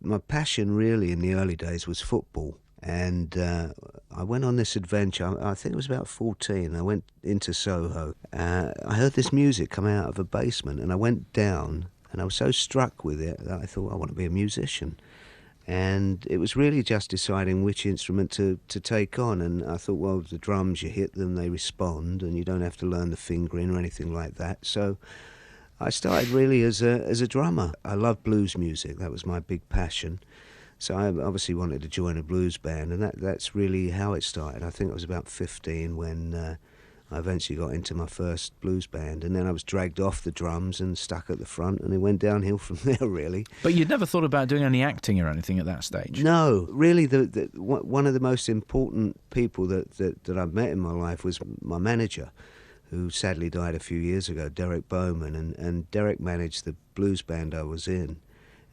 My passion really in the early days was football. And I went on this adventure. I think it was about 14. I went into Soho. I heard this music come out of a basement, and I went down, and I was so struck with it that I thought, I want to be a musician. And it was really just deciding which instrument to take on. And I thought, well, the drums, you hit them, they respond, and you don't have to learn the fingering or anything like that. So I started really as a drummer. I loved blues music. That was my big passion. So I obviously wanted to join a blues band, and that's really how it started. I think I was about 15 when I eventually got into my first blues band, and then I was dragged off the drums and stuck at the front, and it went downhill from there, really. But you'd never thought about doing any acting or anything at that stage? No, really. One of the most important people that I've met in my life was my manager, who sadly died a few years ago, Derek Bowman, and Derek managed the blues band I was in.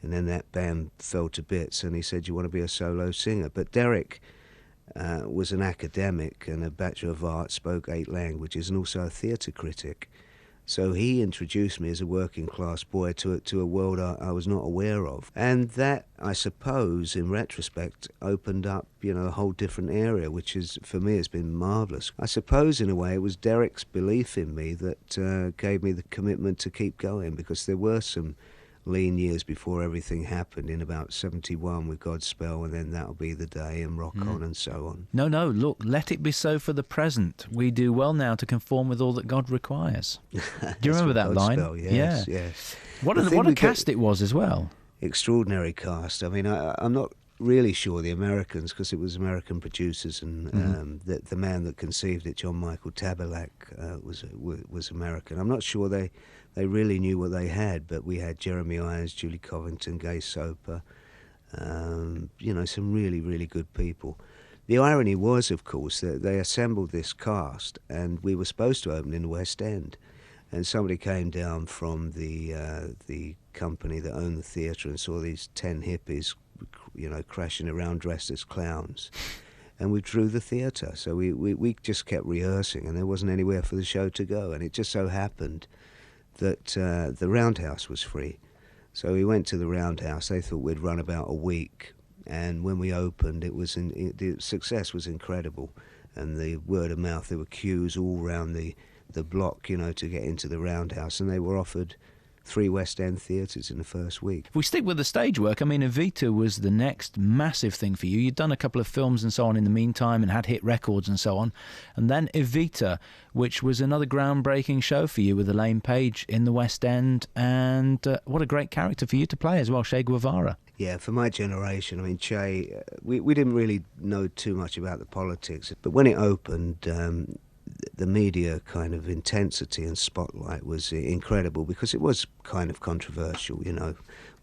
And then that band fell to bits, and he said, you want to be a solo singer? But Derek was an academic and a Bachelor of Arts, spoke 8 languages, and also a theatre critic. So he introduced me as a working class boy to a world I was not aware of. And that, I suppose, in retrospect, opened up, a whole different area, which is, for me, has been marvellous. I suppose, in a way, it was Derek's belief in me that gave me the commitment to keep going, because there were some lean years before everything happened in about 71 with Godspell, and then That'll Be the Day and Rock On and so on. No, look, let it be so for the present. We do well now to conform with all that God requires. Do you remember that Godspell, line? yes, yeah. Yes. What a cast it was as well. Extraordinary cast. I mean, I'm not really sure the Americans, because it was American producers, and the man that conceived it, John Michael Taberlak, was American. I'm not sure they really knew what they had, but we had Jeremy Irons, Julie Covington, Gay Soper, some really, really good people. The irony was, of course, that they assembled this cast, and we were supposed to open in the West End. And somebody came down from the company that owned the theatre and saw these 10 hippies, crashing around dressed as clowns, and withdrew the theatre. So we just kept rehearsing, and there wasn't anywhere for the show to go. And it just so happened that the Roundhouse was free. So we went to the Roundhouse. They thought we'd run about a week, and when we opened, the success was incredible, and the word of mouth. There were queues all around the block, to get into the Roundhouse, and they were offered 3 West End theatres in the first week. If we stick with the stage work, I mean, Evita was the next massive thing for you. You'd done a couple of films and so on in the meantime and had hit records and so on. And then Evita, which was another groundbreaking show for you with Elaine Page in the West End. And what a great character for you to play as well, Che Guevara. Yeah, for my generation, I mean, Che, we didn't really know too much about the politics. But when it opened, the media kind of intensity and spotlight was incredible, because it was kind of controversial,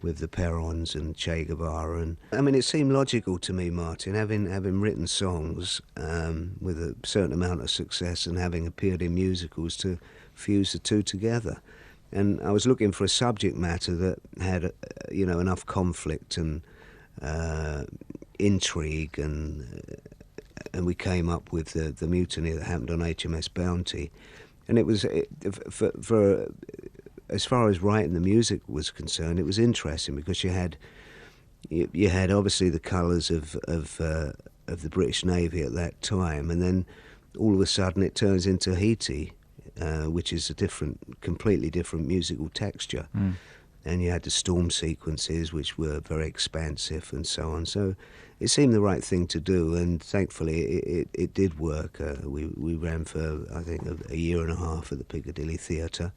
with the Perrons and Che Guevara. And I mean, it seemed logical to me, Martin, having written songs with a certain amount of success and having appeared in musicals, to fuse the two together. And I was looking for a subject matter that had, enough conflict and intrigue, and we came up with the mutiny that happened on HMS Bounty. And it was, for as far as writing the music was concerned, it was interesting, because you had obviously the colours of the British Navy at that time, and then all of a sudden it turns into Haiti, which is a completely different musical texture. And you had the storm sequences, which were very expansive and so on. So it seemed the right thing to do, and thankfully it did work. We ran for, I think, a year and a half at the Piccadilly Theatre.